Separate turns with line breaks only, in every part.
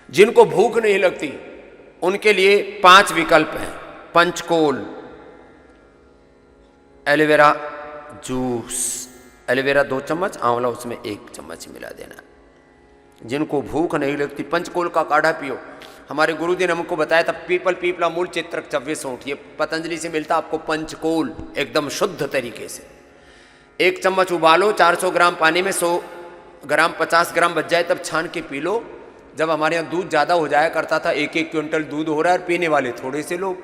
जिनको भूख नहीं लगती उनके लिए 5 विकल्प हैं। पंचकोल, एलोवेरा जूस, एलोवेरा 2 चम्मच, आंवला उसमें 1 चम्मच मिला देना। जिनको भूख नहीं लगती पंचकोल का काढ़ा पियो। हमारे गुरुजी ने हमको बताया था पीपल पीपला मूल चित्रक चव्वे सौंठ, ये पतंजलि से मिलता आपको पंचकोल एकदम शुद्ध तरीके से। 1 चम्मच उबालो, 400 ग्राम पानी में 100 ग्राम 50 ग्राम बच जाए तब छान के पी लो। जब हमारे यहाँ दूध ज़्यादा हो जाया करता था, 1-1 क्विंटल दूध हो रहा है और पीने वाले थोड़े से लोग,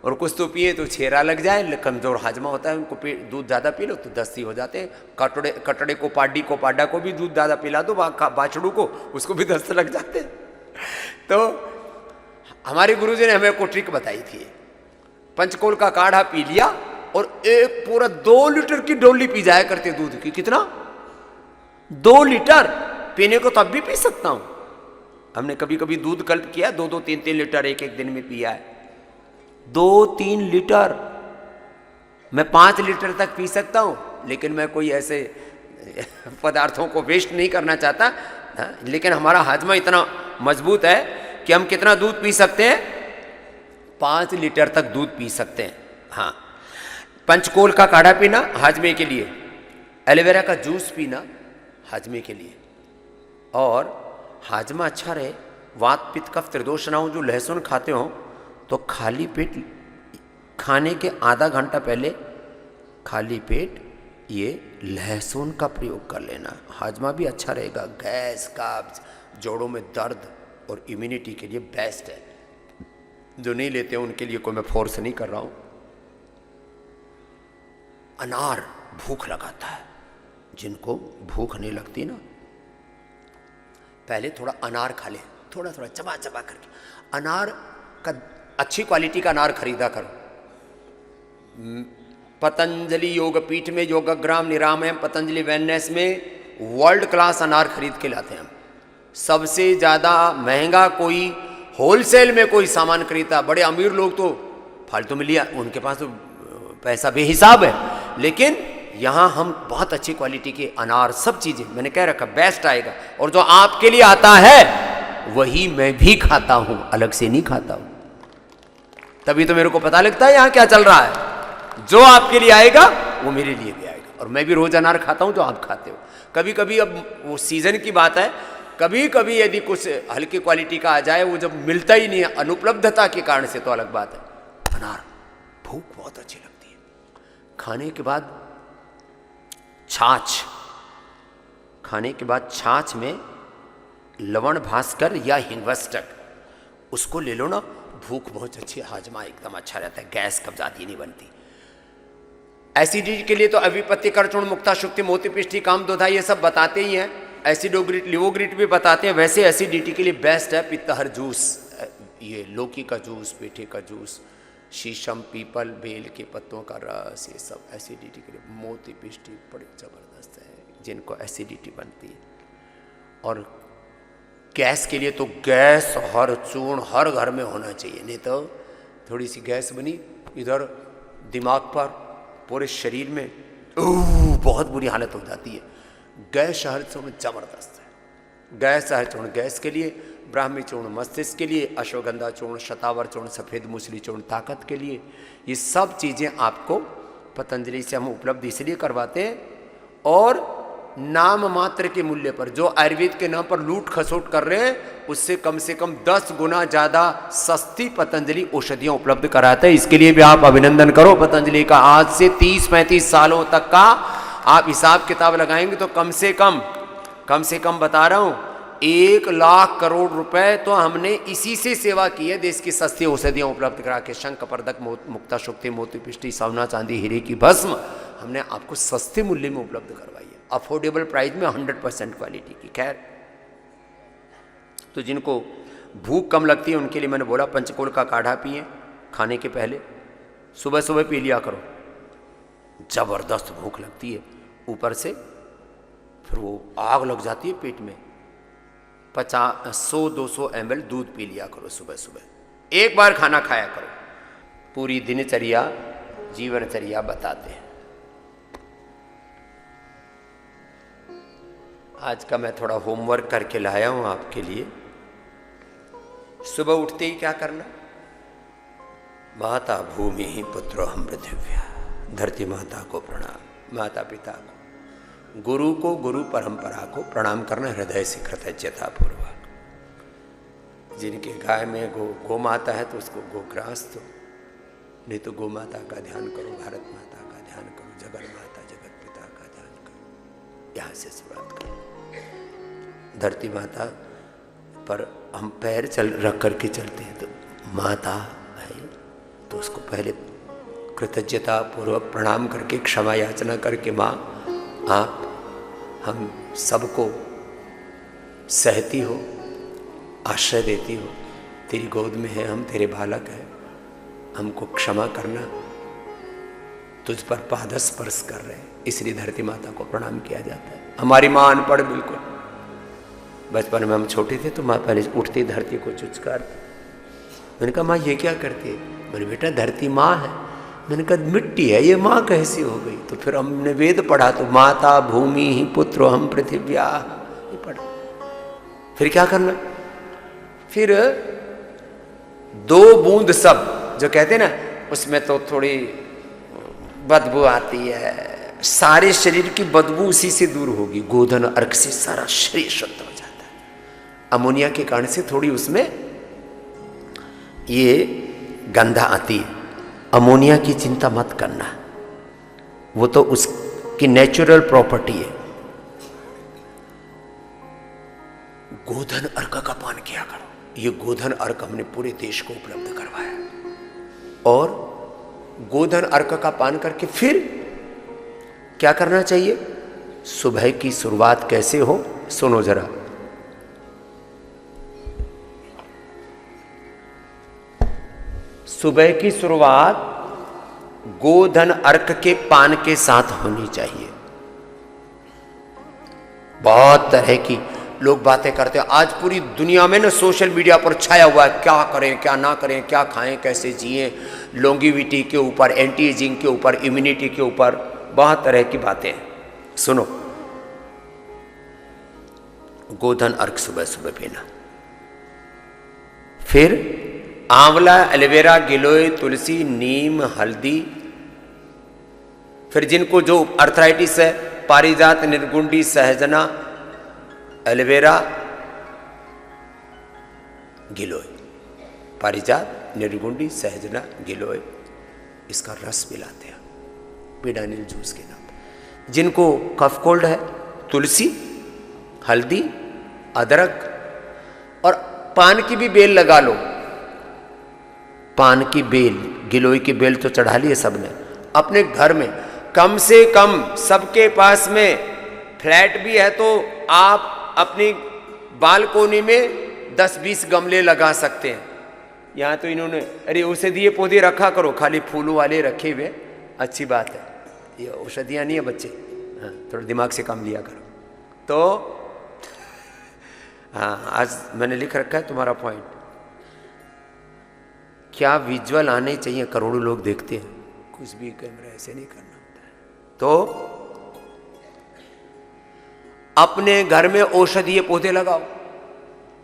और कुछ तो पिए तो छेरा लग जाए, कमज़ोर हाजमा होता है उनको, दूध ज़्यादा पी लो तो दस्ती हो जाते हैं। कटड़े को पाड्डा को भी दूध ज़्यादा पिला दो, बाछड़ू को, उसको भी दस्त लग जाते हैं। तो हमारे गुरुजी ने हमें को ट्रिक बताई थी। पंचकोल का काढ़ा पी लिया और एक पूरा 2 लीटर की डोली पी जाया करते दूध की। कितना? 2 लीटर पीने को तब भी पी सकता हूं। हमने कभी कभी दूध कल्प किया, 2-2, 3-3 लीटर एक दिन में पिया है। 2-3 लीटर, मैं 5 लीटर तक पी सकता हूं, लेकिन मैं कोई ऐसे पदार्थों को वेस्ट नहीं करना चाहता। लेकिन हमारा हाजमा इतना मजबूत है कि हम कितना दूध पी सकते हैं? 5 लीटर तक दूध पी सकते हैं। हाँ, पंचकोल का काढ़ा पीना हाजमे के लिए, एलोवेरा का जूस पीना हाजमे के लिए, और हाजमा अच्छा रहे, वात पित्त कफ त्रिदोष ना हो, जो लहसुन खाते हो तो खाली पेट खाने के आधा घंटा पहले खाली पेट ये लहसुन का प्रयोग कर लेना। हाजमा भी अच्छा रहेगा, गैस, कब्ज, जोड़ों में दर्द और इम्यूनिटी के लिए बेस्ट है। जो नहीं लेते हैं उनके लिए कोई मैं फोर्स नहीं कर रहा हूं। अनार भूख लगाता है, जिनको भूख नहीं लगती ना, पहले थोड़ा अनार खा ले, थोड़ा थोड़ा चबा चबा करके। अनार का अच्छी क्वालिटी का अनार खरीदा करो। पतंजलि योगपीठ में योगग्राम निरामयम पतंजलि वेलनेस में वर्ल्ड क्लास अनार खरीद के लाते हैं हम। सबसे ज़्यादा महंगा कोई होलसेल में कोई सामान खरीदता, बड़े अमीर लोग तो फालतू में लिया, उनके पास तो पैसा बेहिसाब है, लेकिन यहाँ हम बहुत अच्छी क्वालिटी के अनार, सब चीज़ें मैंने कह रखा बेस्ट आएगा। और जो आपके लिए आता है वही मैं भी खाता हूँ, अलग से नहीं खाता हूँ। तभी तो मेरे को पता लगता है यहाँ क्या चल रहा है। जो आपके लिए आएगा वो मेरे लिए भी आएगा, और मैं भी रोज अनार खाता हूँ जो आप खाते हो। कभी कभी, अब वो सीजन की बात है, कभी कभी यदि कुछ हल्की क्वालिटी का आ जाए, वो जब मिलता ही नहीं है अनुपलब्धता के कारण से, तो अलग बात है। अनार भूख बहुत अच्छी लगती है। खाने के बाद छाछ, खाने के बाद छाछ में लवण भास्कर या हिंगवस्टक उसको ले लो ना, भूख बहुत अच्छी, हाजमा एकदम अच्छा रहता है, गैस कब्जाती नहीं बनती। एसिडिटी के लिए तो अविपत्ति करचूर्ण मुक्ता शुक्ति मोती पिष्टी कामदोधा ये सब बताते ही हैं। एसिडोग्रिट लिवोग्रिट भी बताते हैं। वैसे एसिडिटी के लिए बेस्ट है पित्तहर जूस, ये लौकी का जूस, पेठे का जूस, शीशम पीपल बेल के पत्तों का रस, ये सब एसिडिटी के लिए। मोती पिष्टी बड़ी ज़बरदस्त है जिनको एसिडिटी बनती है। और गैस के लिए तो गैस हर चूर्ण हर घर में होना चाहिए, नहीं तो थोड़ी सी गैस बनी इधर दिमाग पर, पूरे शरीर में बहुत बुरी हालत हो जाती है। गैस शहर चूर्ण जबरदस्त है। गैस शहर चूर्ण गैस के लिए, ब्राह्मी चूर्ण मस्तिष्क के लिए, अश्वगंधा चूर्ण, शतावर चूर्ण, सफ़ेद मूसली चूर्ण ताकत के लिए। ये सब चीज़ें आपको पतंजलि से हम उपलब्ध इसलिए करवाते हैं, और नाम मात्र के मूल्य पर, जो आयुर्वेद के नाम पर लूट खसोट कर रहे हैं उससे कम से कम 10 गुना ज़्यादा सस्ती पतंजलि औषधियाँ उपलब्ध कराते हैं। इसके लिए भी आप अभिनंदन करो पतंजलि का। आज से 30-35 सालों तक का आप हिसाब किताब लगाएंगे तो कम से कम बता रहा हूँ 1 लाख करोड़ रुपए तो हमने इसी से सेवा की है, देश की सस्ती औषधियाँ उपलब्ध करा के। शंख परदक, मुक्ता शुक्ति, मोती पिष्टी, सोना चांदी, हीरे की भस्म हमने आपको सस्ते मूल्य में उपलब्ध करवाई है, अफोर्डेबल प्राइस में, 100% क्वालिटी की। खैर, तो जिनको भूख कम लगती है उनके लिए मैंने बोला पंचकोल का काढ़ा पिए खाने के पहले, सुबह सुबह पी लिया करो, जबरदस्त भूख लगती है, ऊपर से फिर वो आग लग जाती है पेट में। 100-200 ml दूध पी लिया करो सुबह सुबह, एक बार खाना खाया करो। पूरी दिनचर्या जीवनचर्या बताते हैं। आज का मैं थोड़ा होमवर्क करके लाया हूँ आपके लिए। सुबह उठते ही क्या करना? माता भूमि ही पुत्रो हम पृथिव्या, धरती माता को प्रणाम, माता पिता को, गुरु को, गुरु परंपरा को प्रणाम करना हृदय से कृतज्ञता पूर्वक। जिनके गाय में गो माता है तो उसको गोग्रास दो, नहीं तो गो माता का ध्यान करो, भारत माता का ध्यान करो, जगत माता जगत पिता का ध्यान करो। यहाँ से शुरुआत करो। धरती माता पर हम पैर रख करके चलते हैं तो माता है, तो उसको पहले कृतज्ञता पूर्वक प्रणाम करके क्षमा याचना करके, माँ आप हम सबको सहती हो, आश्रय देती हो, तेरी गोद में है, हम तेरे बालक हैं, हमको क्षमा करना, तुझ पर पादस्पर्श कर रहे हैं, इसलिए धरती माता को प्रणाम किया जाता है। हमारी माँ अनपढ़ बिल्कुल, बचपन में हम छोटे थे तो माँ पहले उठती धरती को चुचकार, मैंने कहा माँ ये क्या करती है? मैंने बेटा धरती माँ है। मैंने कहा मिट्टी है ये, माँ कैसी हो गई? तो फिर हमने वेद पढ़ा तो माता भूमि ही पुत्रो हम पृथिव्या, ये पढ़ा। फिर क्या करना? फिर 2 बूंद सब जो कहते ना, उसमें तो थोड़ी बदबू आती है, सारे शरीर की बदबू उसी से दूर होगी। गोधन अर्क से सारा शरीर शुद्ध हो जाता है। अमोनिया के कारण से थोड़ी उसमें ये गंधा आती है, अमोनिया की चिंता मत करना, वो तो उसकी नेचुरल प्रॉपर्टी है। गोधन अर्क का पान किया करो। ये गोधन अर्क हमने पूरे देश को उपलब्ध करवाया, और गोधन अर्क का पान करके फिर क्या करना चाहिए? सुबह की शुरुआत कैसे हो सुनो जरा। सुबह की शुरुआत गोधन अर्क के पान के साथ होनी चाहिए। बहुत तरह की लोग बातें करते हैं आज पूरी दुनिया में ना, सोशल मीडिया पर छाया हुआ है, क्या करें क्या ना करें, क्या खाएं कैसे जिएं, लॉन्गिविटी के ऊपर, एंटी एजिंग के ऊपर, इम्यूनिटी के ऊपर, बहुत तरह की बातें हैं। सुनो, गोधन अर्क सुबह सुबह पीना, फिर आंवला, एलोवेरा, गिलोय, तुलसी, नीम, हल्दी, फिर जिनको जो अर्थराइटिस है, पारिजात, निर्गुंडी, सहजना, एलोवेरा, गिलोय, पारिजात, निर्गुंडी, सहजना, गिलोय, इसका रस मिलाते हैं पीडानिल जूस के नाम। जिनको कफ कोल्ड है, तुलसी, हल्दी, अदरक और पान की भी बेल लगा लो। पान की बेल, गिलोय की बेल तो चढ़ा ली है सबने अपने घर में। कम से कम सबके पास में फ्लैट भी है तो आप अपनी बालकोनी में 10-20 गमले लगा सकते हैं। यहाँ तो इन्होंने अरे औषधीय पौधे रखा करो, खाली फूलों वाले रखे हुए, अच्छी बात है, ये औषधियाँ नहीं है बच्चे, हाँ थोड़ा दिमाग से काम लिया करो। तो हाँ, आज मैंने लिख रखा है तुम्हारा पॉइंट, क्या विजुअल आने चाहिए, करोड़ों लोग देखते हैं, कुछ भी कैमरा ऐसे नहीं करना होता है। तो अपने घर में औषधीय पौधे लगाओ,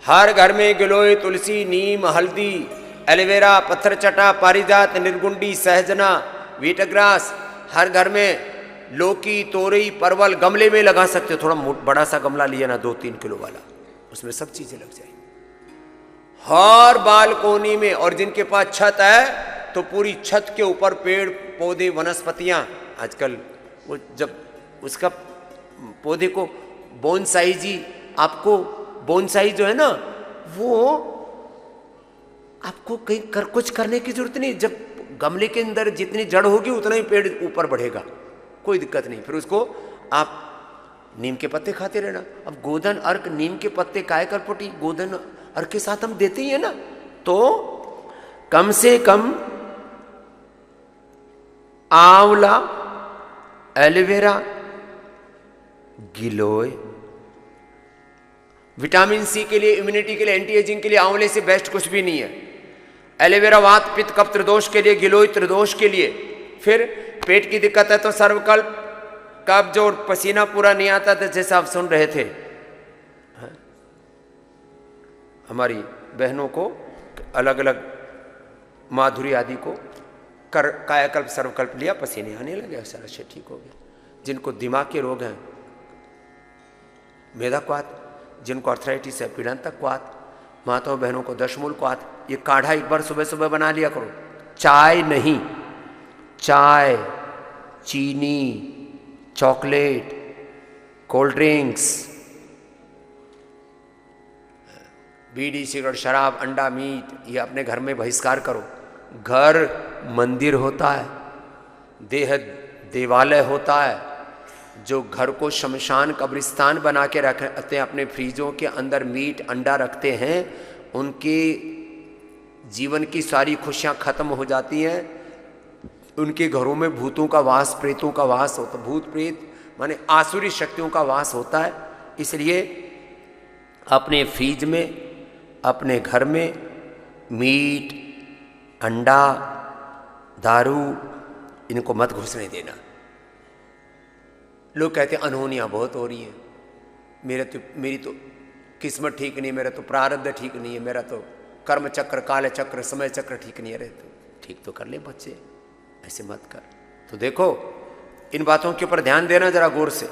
हर घर में गिलोय, तुलसी, नीम, हल्दी, एलोवेरा, पत्थर चटा, पारिजात, निर्गुंडी, सहजना, वीटग्रास, हर घर में लौकी, तोरई, परवल गमले में लगा सकते हो। थोड़ा बड़ा सा गमला लिया ना, 2-3 किलो वाला, उसमें सब चीजें लग जाएंगी हर बालकोनी में। और जिनके पास छत है तो पूरी छत के ऊपर पेड़ पौधे वनस्पतियां, आजकल वो जब उसका पौधे को बोनसाई जी, आपको बोनसाई जो है ना, वो आपको कहीं कुछ करने की जरूरत नहीं, जब गमले के अंदर जितनी जड़ होगी उतना ही पेड़ ऊपर बढ़ेगा, कोई दिक्कत नहीं। फिर उसको आप नीम के पत्ते खाते रहना। अब गोधन अर्क नीम के पत्ते काय करपोटी गोधन अर्क के साथ हम देते ही है ना, तो कम से कम आंवला, एलोवेरा, गिलोय, विटामिन सी के लिए, इम्यूनिटी के लिए, एंटी एजिंग के लिए आंवले से बेस्ट कुछ भी नहीं है। एलोवेरा वात पित्त कफ त्रिदोष के लिए, गिलोय त्रिदोष के लिए। फिर पेट की दिक्कत है तो सर्वकल्प, कब्ज और पसीना पूरा नहीं आता था, जैसे आप सुन रहे थे, हमारी बहनों को अलग अलग माधुरी आदि को कर कायाकल्प सर्वकल्प लिया, पसीने आने लगे, सारा शरीर ठीक हो गया। जिनको दिमाग के रोग हैं, मेधाक्वात, जिनको अर्थराइटिस है, पीड़ांतकवात, माताओं बहनों को दशमूलक्वात, ये काढ़ा एक बार सुबह सुबह बना लिया करो। चाय नहीं, चाय, चीनी, चॉकलेट, कोल्ड ड्रिंक्स, बीड़ी, सिगरेट, शराब, अंडा, मीट, ये अपने घर में बहिष्कार करो। घर मंदिर होता है, देह देवालय होता है। जो घर को शमशान कब्रिस्तान बना के रखते हैं, अपने फ्रीजों के अंदर मीट अंडा रखते हैं, उनके जीवन की सारी खुशियां खत्म हो जाती हैं। उनके घरों में भूतों का वास, प्रेतों का वास होता, भूत प्रेत माने आसुरी शक्तियों का वास होता है। इसलिए अपने फ्रीज में, अपने घर में मीट, अंडा, दारू, इनको मत घुसने देना। लोग कहते हैं अनहोनियाँ बहुत हो रही हैं, मेरी तो किस्मत ठीक नहीं, मेरा तो प्रारब्ध ठीक नहीं है, मेरा तो कर्म चक्र, काल चक्र, समय चक्र ठीक नहीं है। रहे तो ठीक तो कर ले बच्चे, ऐसे मत कर। तो देखो, इन बातों के ऊपर ध्यान देना जरा गौर से।